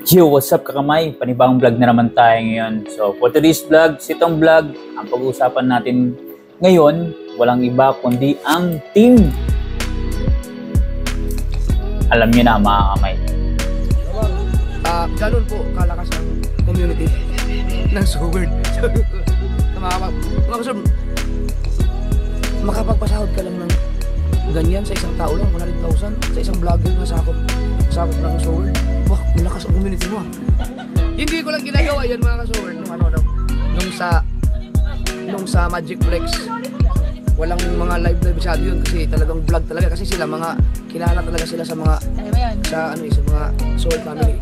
Yo, what's up kakamay? Panibagong vlog na naman tayo ngayon. So, for today's vlog, sitong vlog, ang pag-uusapan natin ngayon, walang iba kundi ang team. Alam nyo na mga kamay. Ganun po kalakas ang community ng Sword. Makapagpasahod ka lang ng ganyan sa isang tao lang, 100,000 sa isang vlogger na sakop ng Sword. Wah, malakas ang community mo. Hindi ko lang ginagawa yan mga ka-Sword nung sa Magic Flex. Walang mga live masyado yun kasi talagang vlog talaga kasi sila mga kilala talaga sila sa mga sa mga Sword family.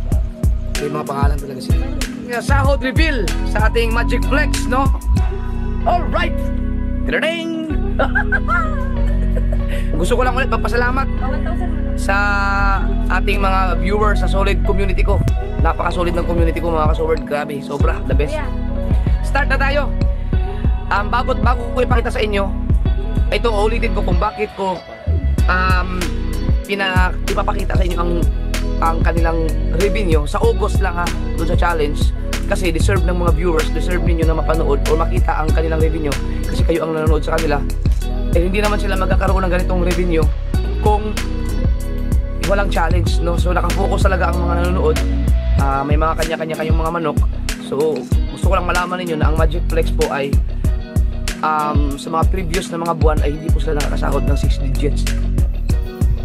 May mga pangalan talaga sila. Sahod reveal sa ating Magic Flex, no? All right. Tadading. Gusto ko lang ulit magpasalamat sa ating mga viewers sa solid community ko. Napaka-solid ng community ko mga ka-Sword. Grabe, sobra, the best. Start na tayo. Bago ko ipakita sa inyo, ito ulitin ko kung bakit ko ipapakita sa inyo ang kanilang revenue sa August lang doon sa challenge. Kasi deserve ng mga viewers, deserve ninyo na mapanood o makita ang kanilang revenue kasi kayo ang nanonood sa kanila. Hindi naman sila magkakaroon ng ganitong revenue kung walang challenge, no? So nakafocus talaga ang mga nanonood. May mga kanya-kanya kayong mga manok. So gusto ko lang malaman ninyo na ang Magic Flex po ay sa mga previous na mga buwan ay hindi po sila nakakasahod ng 6 digits.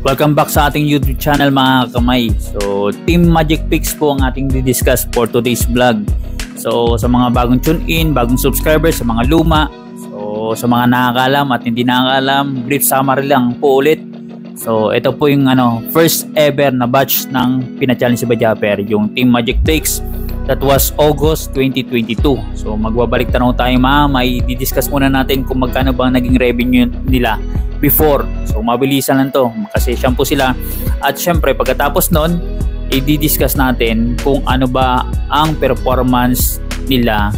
Welcome back sa ating YouTube channel mga kamay. So Team Magic Flex po ang ating didiscuss for today's vlog. So sa mga bagong tune in, bagong subscribers, sa mga luma, so sa mga nakakalam at hindi nakakalam, brief summary lang po ulit. So ito po yung first ever na batch ng pina-challenge si Badyaper, yung Team Magic Flex. That was August 2022. So magbabalik tanong tayo may didiscuss muna natin kung magkano ba naging revenue nila before. So mabilisan lang to kasi shampoo sila. At syempre pagkatapos nun, i-discuss natin kung ano ba ang performance nila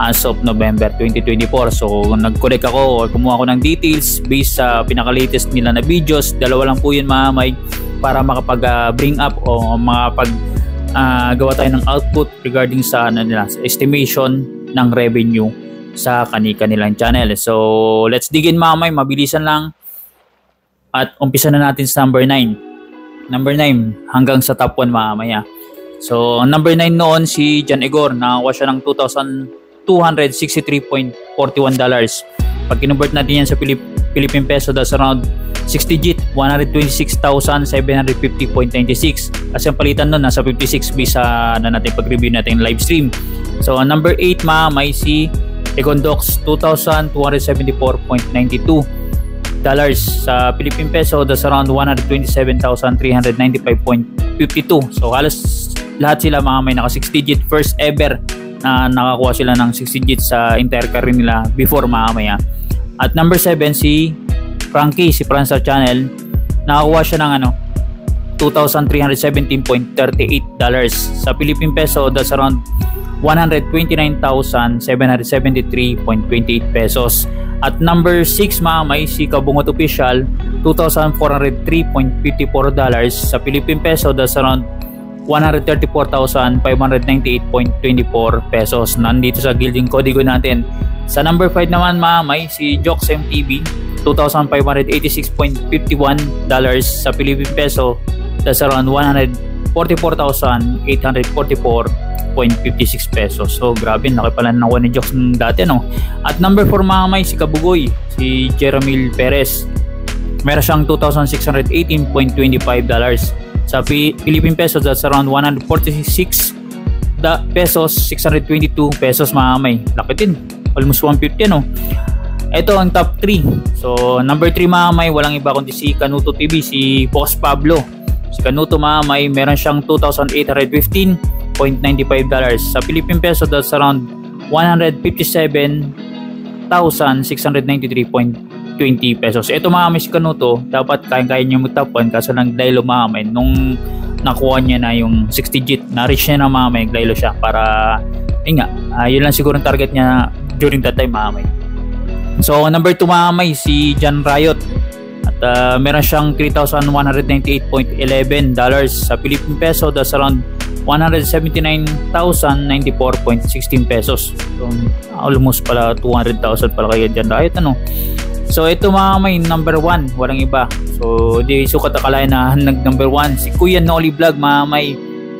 as of November 2024. So nag-collect ako o kumuha ko ng details based sa pinaka-latest nila na videos. Dalawa lang po yun may para makapag-bring up o gawa tayo ng output regarding sa sa estimation ng revenue sa kanilang channel. So let's dig in mabilisan lang at umpisa na natin sa number 9 hanggang sa top 1 mamaya. So number 9 noon si John Igor, nakakuha siya ng $2,263.41. Pag kinonvert natin yan sa Philippine peso, that's around 6 digit, 126,750.96. Kasi ang palitan nun, nasa 56 bisa na natin pag-review natin live stream. So, number 8 may si Egondox, $2,274.92. Sa Philippine peso, that's around 127,395.52. So, halos lahat sila may naka 6 digit, first ever na nakakuha sila ng 6 digit sa entire career nila before mamaya. At number 7 si Frankie, si Fransar Channel, nakakuha siya ng $2,317.38. Sa Philippine peso, that's around 129,773.28 pesos. At number 6 may si Kabungot Official, $2,403.54. Sa Philippine peso, that's around 134,598.24 pesos. Nandito sa Gilding Código natin. Sa number 5 naman may si Jox MTV, $2,586.51. Sa Philippine peso, that's around 144,844.56 pesos. So grabe, laki pala nakuha ni Jox dati At number 4 may si Kabugoy, si Jeremil Perez, meron siyang $2,618.25. Sa Philippine peso, that's around 146 pesos, 622 pesos may. Laki din, almost 150 Ito ang top 3. So number 3 may walang iba kundi si Kanuto TV, si Boss Pablo. Si Kanuto may meron siyang $2,815.95. Sa Philippine peso, that's around 157,693.20 pesos. Ito may si Kanuto, dapat kaya niya mag-top 1 kaso lang dahil nung nakuha niya na yung 6 digit, na-reach niya na naglaylo siya para yun lang siguro ang target niya during that time So number 2 may si John Riot at meron siyang $3,198.11 sa Philippine peso, that's around 179,094.16 pesos. So, almost pala 200,000 pala kayo dyan. Right, ano? So ito mga may number 1, walang iba. So di sukat akalain na nag-number 1 si Kuya Nolly Vlog mga may.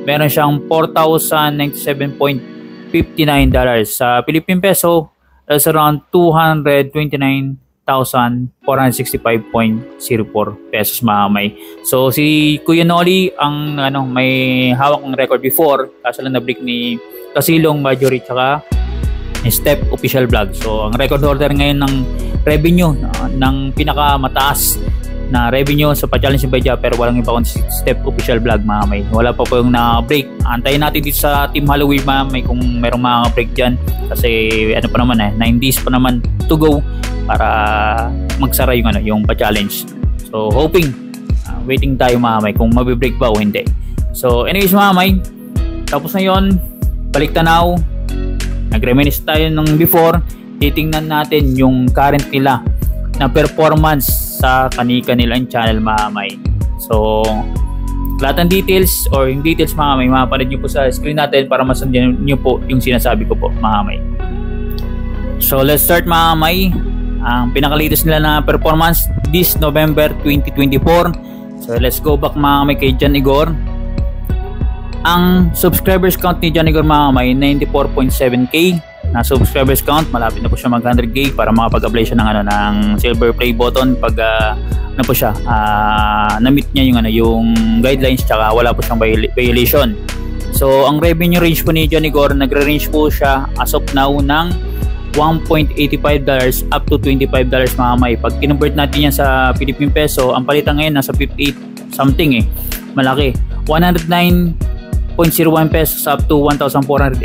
Meron siyang $4,097.59 sa Philippine peso. That's around 229,465.04 pesos mga may. So si Kuya Nolly ang may hawak ng record before, kaso lang na-break ni Kasilong Marjorie tsaka Step Official Vlog. So ang record holder ngayon ng revenue ng pinakamataas na revenue sa pa-challenge by Japper, walang iba kundi Step Official Vlog mga may. Wala pa po yung na-break. Antayin natin dito sa Team Halloween mga may kung merong mga break dyan, kasi ano pa naman 9 days pa naman to go para magsara yung pa-challenge. So hoping, waiting tayo mga may kung mabibreak ba o hindi. So anyways mga may, tapos na yun, balik tanaw. Nag-reminisce tayo ng before, titingnan natin yung current nila na performance sa kanilang channel mga may. So lahat ng details or yung details mga may, mapanood nyo po sa screen natin para masundan nyo po yung sinasabi ko po mga may. So let's start mga may. Ang pinaka-latest nila na performance this November 2024. So let's go back mga may kay John Igor. Ang subscribers count ni John Igor mga may 94.7k na subscribers count. Malapit na po siya mag 100k para makapag-apply siya ng silver play button pag na-meet niya yung guidelines tsaka wala po siyang violation. So ang revenue range po ni John Igor, nagre-range po siya as of now ng $1.85 up to $25 mga may. Pag kinonvert natin yan sa Philippine peso, ang palitan ngayon nasa 58 something malaki, 109.01 pesos up to 1,484.03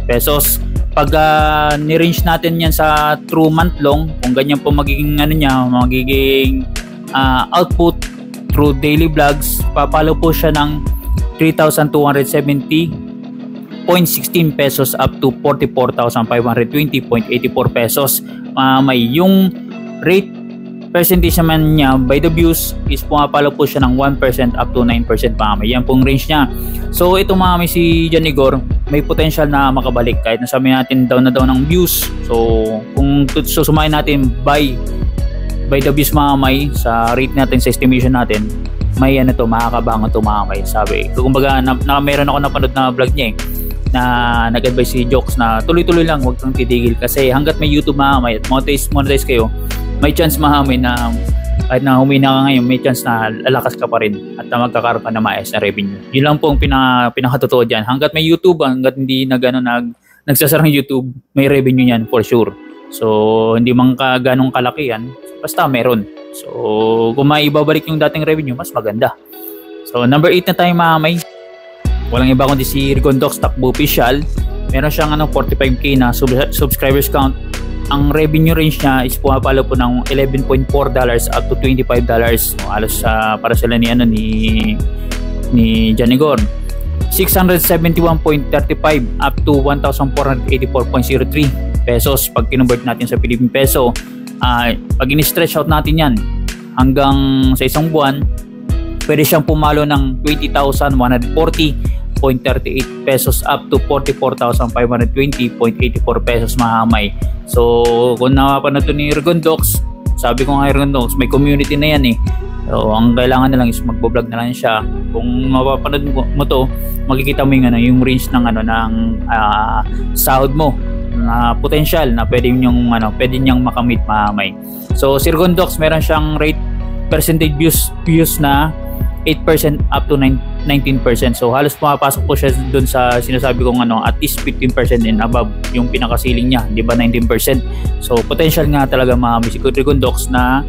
pesos. Pag ni-range natin yan sa true month long, kung ganyan po magiging magiging output through daily vlogs, papalo po siya ng 3,270.16 pesos up to 44,520.84 pesos. May yung rate percentage naman niya by the views is pumapalo po siya ng 1% up to 9% yan pong range niya. So ito mga may, si John Igor may potential na makabalik kahit nasabi natin down na ng views. So kung susumayin natin by the views mga may sa rate natin sa estimation natin, may makakabangon to mga may. Sabi kumbaga meron ako napanood na vlog niya na nag-advise si Jokes na tuloy-tuloy lang, huwag kang titigil kasi hanggat may YouTube mga may at monetize kayo, may chance mahamay na kahit na humina ka ngayon, may chance na lalakas ka pa rin at na magkakaroon ka na maayos na revenue. Yun lang po ang pinakatotoo dyan. Hanggat may YouTube, hanggat hindi nagsasarang YouTube, may revenue yan for sure. So hindi man ka ganong kalaki yan, basta meron. So kung maibabalik yung dating revenue, mas maganda. So number 8 na tayo mga may. Walang iba kundi si Rigondox Takbo Official. Meron siyang 45k na subscribers count. Ang revenue range niya is pumapalo po ng $11.4 up to $25. Halos para sila ni John Igor. 671.35 up to 1,484.03 pesos pag kinonvert natin sa Philippine peso. Pag in-stretch out natin yan hanggang sa isang buwan, pwede siyang pumalo ng 20,140.38 pesos up to 44,520.84 pesos mahamay. So kung napapanood ni Rigondox, sabi ko nga Rigondox, may community na yan So ang kailangan na lang is magbo-vlog na lang siya. Kung mapapanood mo to, makikita mo yung range ng sahod mo na potential na pwede niyang makamit mahamay. So si Rigondox meron siyang rate percentage views na 8% up to 19%. So halos pumapasok po siya doon sa sinasabi kong at least 15% and above yung pinakasiling niya, di ba 19%. So potential nga talaga mga si Rigondox na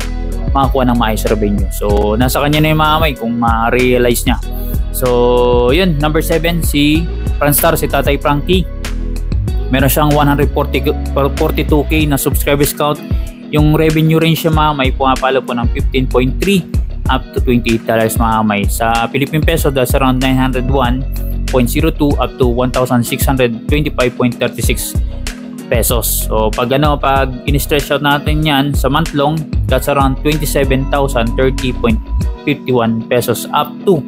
makakuha ng maayos revenue. So nasa kanya na yung mamay kung ma-realize niya. So yun, number 7 si Franstar, si Tatay Frankie. Meron siyang 142k na subscribers count. Yung revenue range niya mamay pumapalo po ng 15.3 up to $28 mahamay. Sa Philippine peso, that's around 901.02 up to 1,625.36 pesos. So pag in-stretch out natin yan sa month long, that's around 27,030.51 pesos up to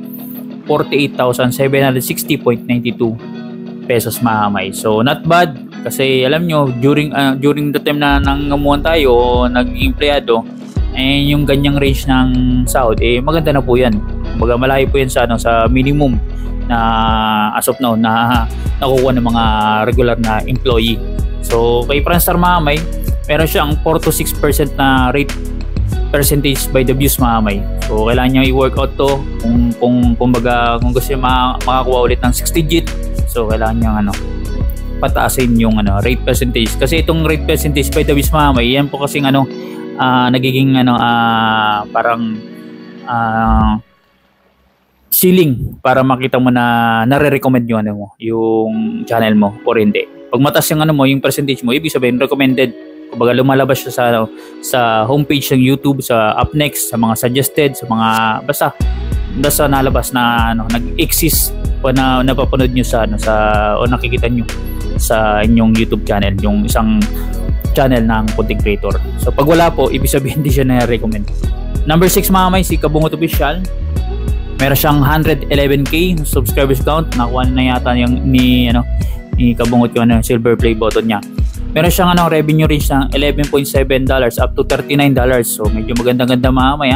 48,760.92 pesos mga kamay. So not bad kasi alam nyo during the time na nangamuhan tayo o naging empleyado, yung ganyang range ng sahod maganda na po yan. Kumbaga malayo po yan sa minimum na as of now na nakukuha ng mga regular na employee. So kay Franstar mga kamay, meron siyang 4 to 6% na rate percentage by the views mga kamay. So kailangan niya i-workout to kung gusto niya makakuha ulit ng 6 digit. So kailangan niya pataasin yung rate percentage. Kasi itong rate percentage by the views mga kamay, yan po kasing nagiging parang ceiling para makita mo na nare-recommend yung channel mo or hindi. Pag mataas yung yung percentage mo, ibig sabihin recommended. Kumbaga lumalabas siya sa homepage ng YouTube, sa up next, sa mga suggested, sa mga basta nalabas na nag-exist o na napapanood nyo o nakikita nyo sa inyong YouTube channel, yung isang channel ng content creator. So pag wala po, ibig sabihin hindi siya na-recommend. Number 6 mga kamay, si Kabungot Official. Meron siyang 111k subscribers count. Nakuha na yata yung ni Kabungot yung silver play button niya. Meron siyang revenue range ng $11.7 up to $39. So medyo maganda-ganda mga kamay.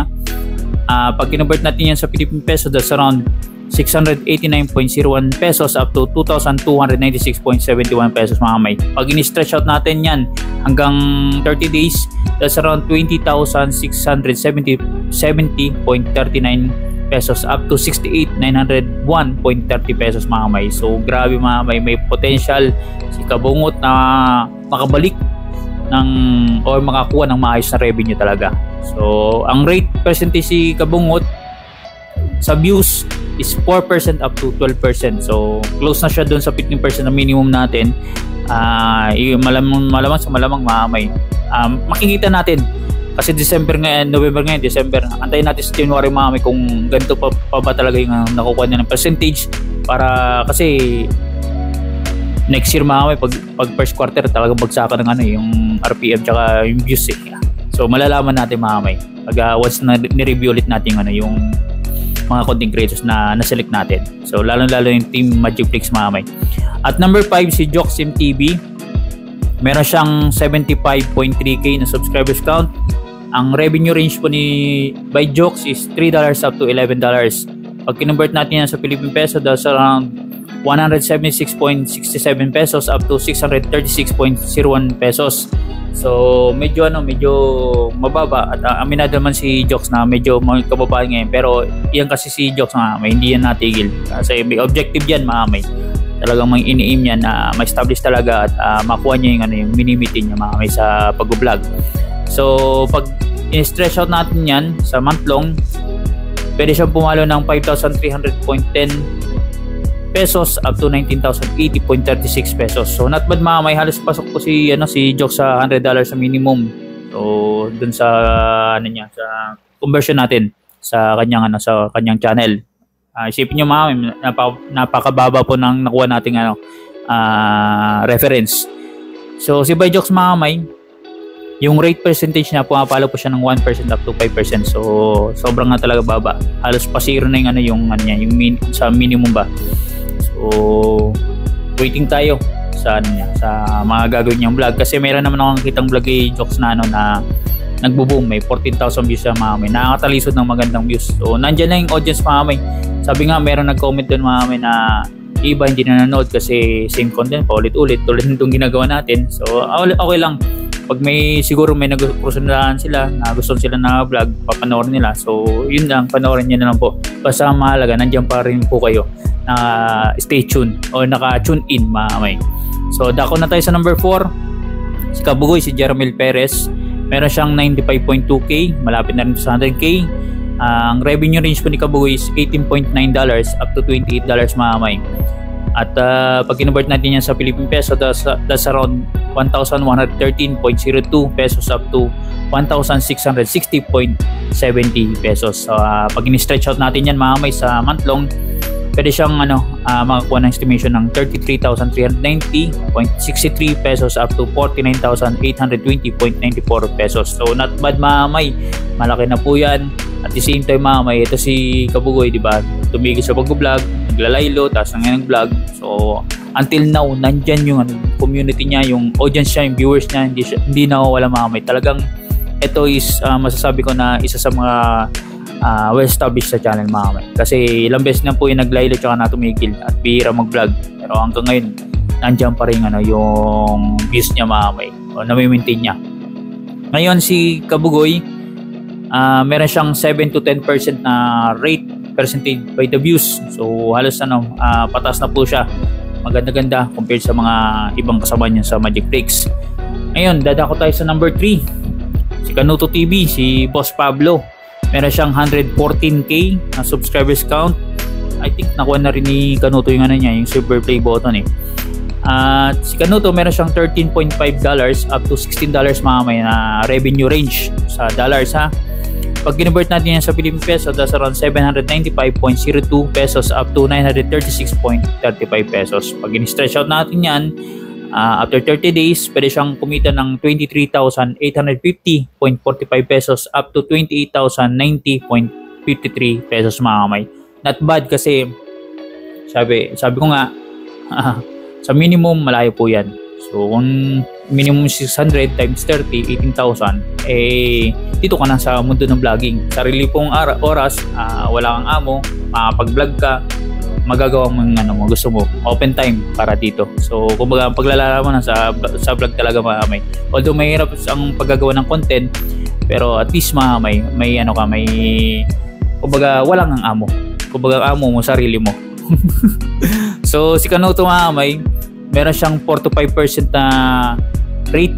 Pag kinonvert natin yan sa Philippine peso, that's around 689.01 pesos up to 2,296.71 pesos mga kamay. Pag in-stretch out natin yan hanggang 30 days, that's around 20,670.39 pesos up to 68,901.30 pesos mga kamay. So grabe mga kamay, may potential si Kabungot na makabalik o makakuha ng maayos na revenue talaga. So ang rate percentage si Kabungot sa views is 4% up to 12%. So close na siya doon sa 15% na minimum natin. Malamang sa malamang maamay. Makikita natin kasi November ngayon, December. Antayin natin sa January maamay kung ganito pa ba talaga yung nakukuha niya ng percentage, para kasi next year maamay pag first quarter talagang bagsakan ng yung RPM tsaka yung views So malalaman natin maamay pag once na ni-review ulit natin yung mga content creators na na-select natin. So lalo yung Team Magicplex mga kamay. At number 5 si Joxim TV. Meron siyang 75.3k na subscribers count. Ang revenue range po by Jox is $3 up to $11. Pag kinonvert natin yan sa Philippine peso, that's around 176.67 pesos up to 636.01 pesos. So medyo mababa at aminado naman si Jox na medyo kababa ngayon, pero yan kasi si Jox hindi yan natigil kasi may objective yan maamay. Talagang may ini-aim yan na ma-establish talaga at makuha niya yung minimiti niya maamay sa pag-vlog. So pag in-stretch out natin yan sa month long, pwede siyang pumalo ng 5,300.10 pesos up to 19,080.36 pesos. So not bad mga may, halos pasok po si Jox sa $100 sa minimum. So dun sa sa conversion natin sa kanyang channel. Isipin niyo mga napakababa po ng nakuha nating reference. So si By Jox mga may, yung rate percentage niya pumapalo po siya ng 1% up to 5%. So sobrang talaga baba. Halos pa zero na yung sa minimum ba. So waiting tayo sa mga gagawin niyang vlog kasi meron naman akong kitang vlog kay Jox na nagbo-boom, may 14,000 views siya mga may, nakakatalisod ng magandang views. So nandiyan na yung audience mga may. Sabi nga meron nag-comment doon mga may na iba hindi na nanonood kasi same content pa ulit-ulit tulad nitong ginagawa natin. So okay lang, pag siguro may nagpusundahan sila na gusto sila na vlog, papanoorin nila. So yun lang, panoorin niyo na lang po. Basta mahalaga nandiyan pa rin po kayo na stay tuned o naka-tune in mga may. So dako na tayo sa number 4, si Kabugoy, si Jermel Perez. Meron siyang 95.2k, malapit na rin sa 100k. Ang revenue range po ni Kabugoy is $18.9 up to $28 mga may. At pag kinonvert natin yan sa Philippine peso, that's around 1,113.02 pesos up to 1,660.70 pesos. So pag in-stretch out natin yan mga may sa month long, pwede siyang makakuha ng estimation ng 33,390.63 pesos up to 49,820.94 pesos. So not bad mga may, malaki na po yan. At the same time mga may, ito si Kabugoy, di ba? tumigil sa pag-vlog, naglalaylo, tapos nag-vlog. So until now, nandyan yung community niya, yung audience niya, yung viewers niya, hindi nawawala mga kamay. Talagang ito is masasabi ko na isa sa mga well-established sa channel mga kamay. Kasi ilang beses na po yung naglaylo tsaka na tumigil at bihira mag-vlog. Pero hanggang ngayon, nandyan pa rin yung views niya mga kamay, o nami-maintain niya. Ngayon si Kabugoy, meron siyang 7 to 10% na rate percentage by the views. So halos patas na po siya. Maganda-ganda compared sa mga ibang kasama niya sa Magic Picks. Ngayon, dadako tayo sa number 3. Si Kanuto TV, si Boss Pablo. Meron siyang 114k na subscribers count. I think nakuha na rin ni Kanuto yung yung super play button eh. At si Kanuto meron siyang $13.5 up to $16 mga may na revenue range sa dollars ha. Pag convert natin yan sa Philippine peso, that's around 795.02 pesos up to 936.35 pesos. Pag in-stretch out natin yan, after 30 days, pwede siyang kumita ng 23,850.45 pesos up to 28,090.53 pesos mga kamay. Not bad kasi sabi ko nga, sa minimum malayo po yan. So kung minimum 600 times 30, 18,000, dito ka na sa mundo ng vlogging. Sarili pong oras, wala kang amo, makapag-vlog ka, magagawa mo mo gusto mo, open time para dito. So kumbaga paglalalaman na sa vlog talaga mga kamay. Although mahirap ang paggagawa ng content, pero at least mga kamay, may kumbaga walang ang amo. Kumbaga amo mo sarili mo. So si Kanuto mga kamay, meron siyang 4 to 5% na rate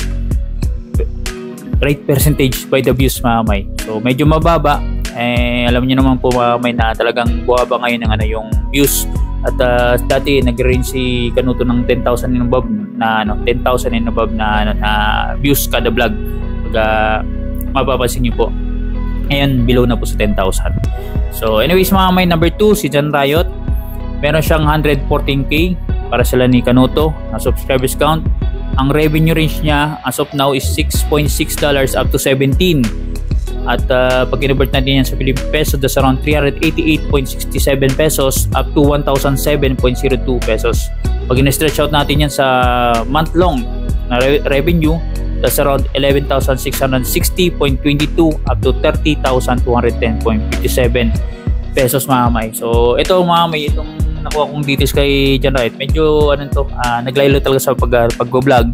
percentage by the views mga kamay. So medyo mababa. Alam niyo naman po mga kamay na talagang buwaba ngayon ng yung views. At dati nag-range si Kanuto ng 10,000 and above na 10,000 and above na views kada vlog. Pag mapapansin niyo po. Ngayon below na po sa 10,000. So anyways mga kamay, number 2 si John Riot. Meron siyang 114k para sila ni Kanuto na subscribers count. Ang revenue range niya as of now is $6.6 up to 17. At pag convert natin yan sa Philippine peso, that's around 388.67 pesos up to 1,007.02 pesos. Pag in-stretch out natin yan sa month long na revenue, that's around 11,660.22 up to 30,210.57 pesos mga kamay. So ito mga kamay, itong nakuha kong details kay John Riot, medyo naglaylo talaga sa pag-vlog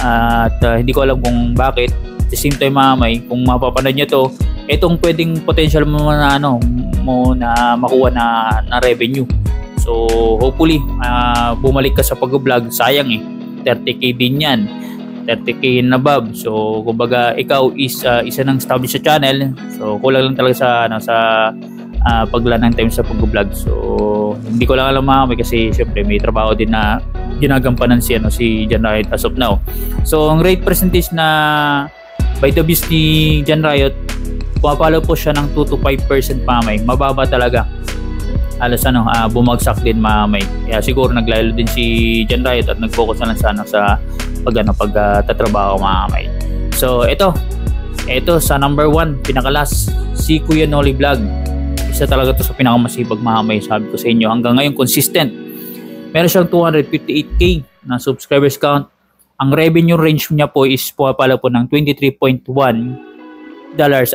at hindi ko alam kung bakit. At the same time mga kamay, kung mapapanood nyo to, itong pwedeng potential mo na makuha na revenue. So hopefully bumalik ka sa pag-vlog. Sayang 30k din yan, 30k and above. So kumbaga ikaw is isa ng established sa channel. So kulang lang talaga sa paglaan ng time sa pag-vlog. So hindi ko lang alam mga kamay kasi syempre may trabaho din na ginagampanan si John Riot as of now. So ang rate percentage na by the views ni John Riot, pumapalo po siya ng 2 to 5% mga kamay. Mababa talaga. Alas bumagsak din mga kamay. Kaya siguro naglaylo din si John Riot at nag-focus na lang sa pagtatrabaho mga kamay. So ito sa number 1, pinakalas, si Kuya Noli Vlog. Isa talaga to sa pinakamasibag mga kamay. Sabi ko sa inyo, hanggang ngayon consistent. Meron siyang 258k na subscribers count. Ang revenue range niya po is pala po ng $23.1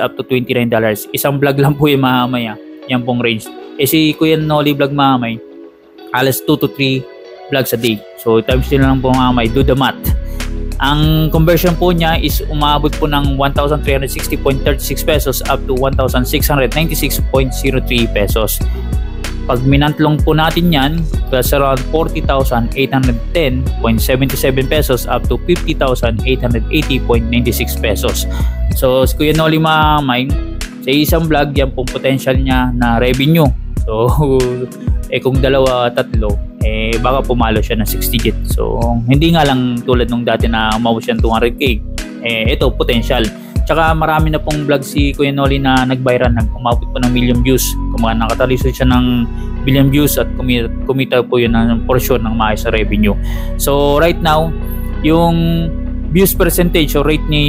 up to $29. Isang vlog lang po yung mga kamay. Yan pong range. Si Kuya Noli Vlog mga kamay, alas 2 to 3 vlogs a day. So times nila lang po mga kamay. Do the math. Ang conversion po niya is umabot po ng 1,360.36 pesos up to 1,696.03 pesos. Pag minantlong po natin yan, that's around 40,810.77 pesos up to 50,880.96 pesos. So si Kuya Noli mamay, sa isang vlog yan pong potential niya na revenue. So kung dalawa, tatlo, baka pumalo siya ng 6 digit. So hindi nga lang tulad nung dati na umabot siya ng 200k. Ito potential. Tsaka marami na pong vlog si Kuya Noli na nag-viral, umabot po ng million views. Kung nakatalisod siya ng billion views at kumita po yun ng portion ng maayos sa revenue. So right now, yung views percentage o rate ni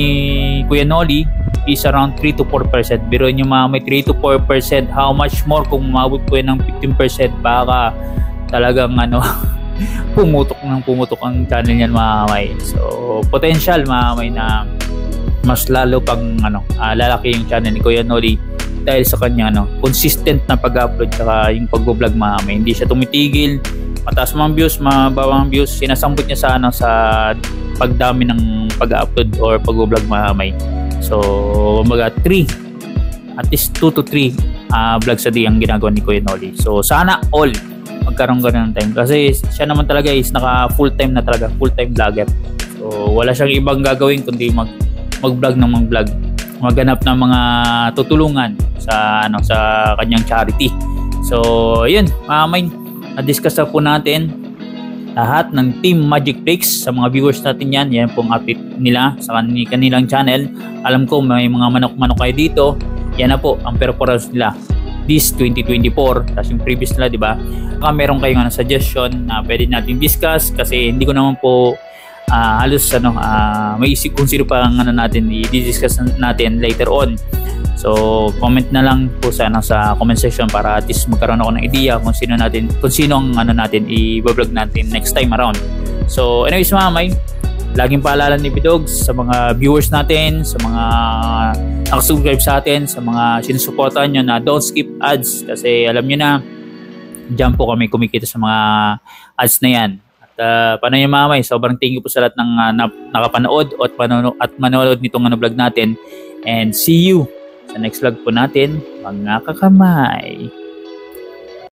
Kuya Noli is around 3 to 4%. Pero yung mga may 3 to 4%, how much more kung umabot po yan ng 15%, baka talagang pumutok ang channel niyan mga kamay. So potential mga kamay na mas lalo pang lalaki yung channel ni Kuya Noli dahil sa kanya consistent na pag-upload saka yung pag-vlog mga kamay. Hindi siya tumitigil, mataas mang views, mababang views, sinasambot niya sa sa pagdami ng pag-upload or pag-vlog mga kamay. So kumbaga at least 2 to 3 vlogs a day ang ginagawa ni Kuya Noli. So sana all magkaroon ganun ng time kasi siya naman talaga is naka full-time na talaga, full-time vlogger. So wala siyang ibang gagawin kundi mag-vlog ng mag-vlog, maghanap ng mga tutulungan sa sa kanyang charity. So ayun, na-discuss na po natin lahat ng Team Magic Picks sa mga viewers natin yan pong update nila sa kanilang channel. Alam ko may mga manok-manok kayo dito, yan na po ang performance nila this 2024, tapos yung previous nila, di ba? Meron kayong suggestion na pwede natin discuss kasi hindi ko naman po halos may isip kung sino pa ang natin i-discuss natin later on. So comment na lang po sana sa comment section para at least magkaroon ako ng idea kung sino ang natin i-vlog natin next time around. So anyways mga kamay, laging paalala ni Bidogs sa mga viewers natin, sa mga nakasubscribe sa atin, sa mga sinusuportahan nyo na don't skip ads kasi alam nyo na dyan po kami kumikita sa mga ads na yan. At paano yung mga kamay, sobrang thank you po sa lahat ng nakapanood at manonood nitong vlog natin, and see you sa next vlog po natin mga kakamay.